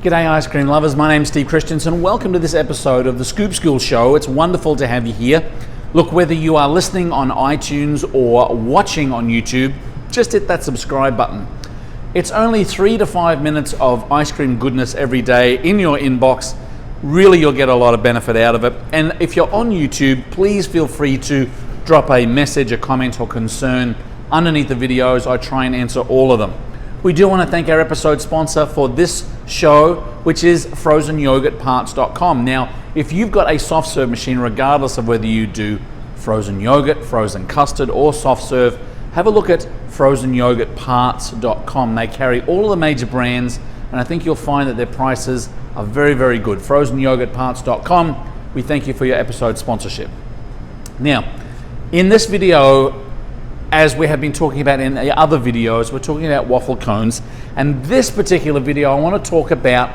G'day ice cream lovers, my name's Steve Christensen. Welcome to this episode of the Scoop School Show. It's wonderful to have you here. Look, whether you are listening on iTunes or watching on YouTube, just hit that subscribe button. It's only 3 to 5 minutes of ice cream goodness every day in your inbox. Really, you'll get a lot of benefit out of it. And if you're on YouTube, please feel free to drop a message, a comment or concern underneath the videos. I try and answer all of them. We do want to thank our episode sponsor for this show, which is FrozenYogurtParts.com. Now, if you've got a soft serve machine, regardless of whether you do frozen yogurt, frozen custard, or soft serve, have a look at FrozenYogurtParts.com. They carry all of the major brands, and I think you'll find that their prices are very, very good. FrozenYogurtParts.com. We thank you for your episode sponsorship. Now, in this video, as we have been talking about in the other videos, we're talking about waffle cones. And this particular video, I want to talk about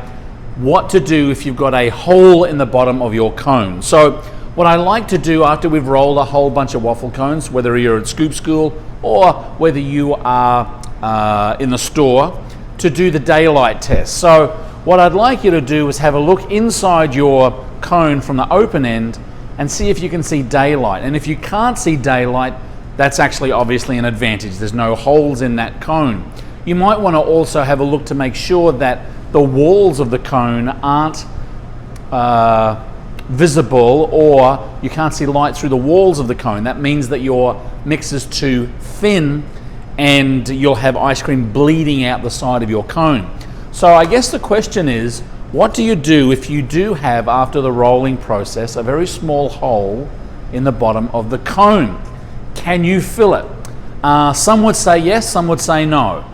what to do if you've got a hole in the bottom of your cone. So what I like to do after we've rolled a whole bunch of waffle cones, whether you're at Scoop School or whether you are in the store, to do the daylight test. So what I'd like you to do is have a look inside your cone from the open end and see if you can see daylight. And if you can't see daylight, that's actually obviously an advantage. There's no holes in that cone. You might want to also have a look to make sure that the walls of the cone aren't visible, or you can't see light through the walls of the cone. That means that your mix is too thin and you'll have ice cream bleeding out the side of your cone. So I guess the question is, what do you do if you do have, after the rolling process, a very small hole in the bottom of the cone? Can you fill it? Some would say yes, some would say no.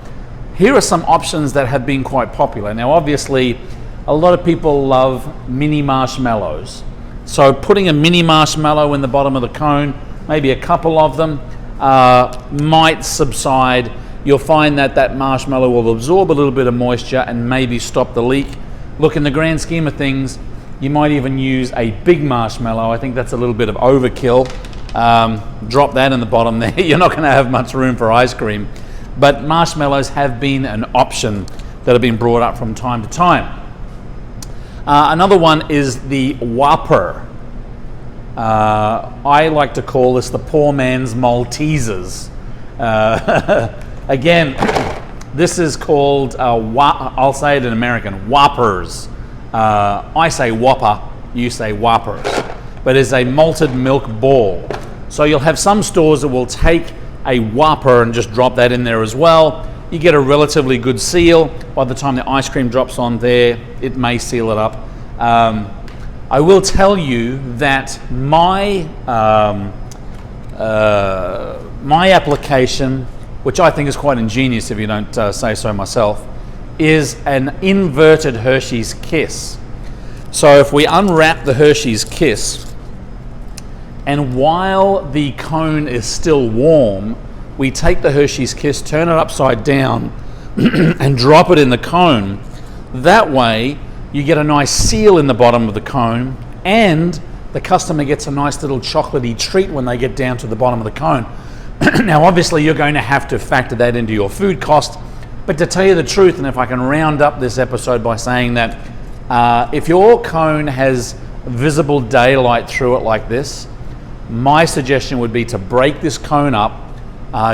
Here are some options that have been quite popular. Now, obviously, a lot of people love mini marshmallows. So putting a mini marshmallow in the bottom of the cone, maybe a couple of them, might subside. You'll find that that marshmallow will absorb a little bit of moisture and maybe stop the leak. Look, in the grand scheme of things, you might even use a big marshmallow. I think that's a little bit of overkill. Drop that in the bottom there. You're not going to have much room for ice cream. But marshmallows have been an option that have been brought up from time to time. Another one is the Whopper. I like to call this the poor man's Maltesers. Again, this is called, I'll say it in American, Whoppers. I say Whopper, you say Whoppers. But it's a malted milk ball. So you'll have some stores that will take a Whopper and just drop that in there as well. You get a relatively good seal. By the time the ice cream drops on there, it may seal it up. I will tell you that my application, which I think is quite ingenious if you don't say so myself, is an inverted Hershey's Kiss. So if we unwrap the Hershey's Kiss, and while the cone is still warm, we take the Hershey's Kiss, turn it upside down, and drop it in the cone. That way, you get a nice seal in the bottom of the cone, and the customer gets a nice little chocolatey treat when they get down to the bottom of the cone. Now, obviously, you're going to have to factor that into your food cost, but to tell you the truth, and if I can round up this episode by saying that if your cone has visible daylight through it like this, my suggestion would be to break this cone up,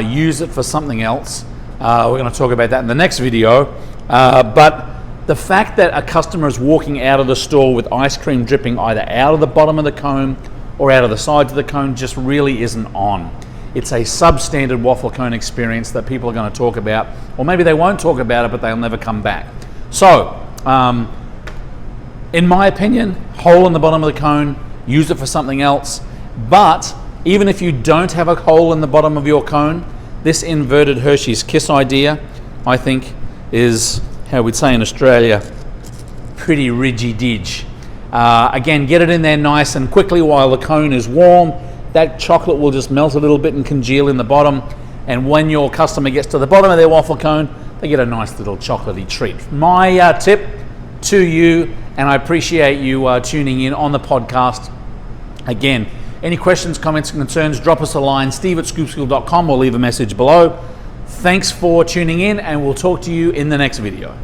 use it for something else. We're going to talk about that in the next video. But the fact that a customer is walking out of the store with ice cream dripping either out of the bottom of the cone or out of the sides of the cone just really isn't on. It's a substandard waffle cone experience that people are going to talk about, or maybe they won't talk about it, but they'll never come back. So, in my opinion, hole in the bottom of the cone, use it for something else. But even if you don't have a hole in the bottom of your cone, this inverted Hershey's Kiss idea, I think, is, how we'd say in Australia, pretty ridgy-dig. Again, get it in there nice and quickly while the cone is warm. That chocolate will just melt a little bit and congeal in the bottom. And when your customer gets to the bottom of their waffle cone, they get a nice little chocolatey treat. My tip to you, and I appreciate you tuning in on the podcast. Again, any questions, comments, and concerns, drop us a line, steve@scoopschool.com, or leave a message below. Thanks for tuning in, and we'll talk to you in the next video.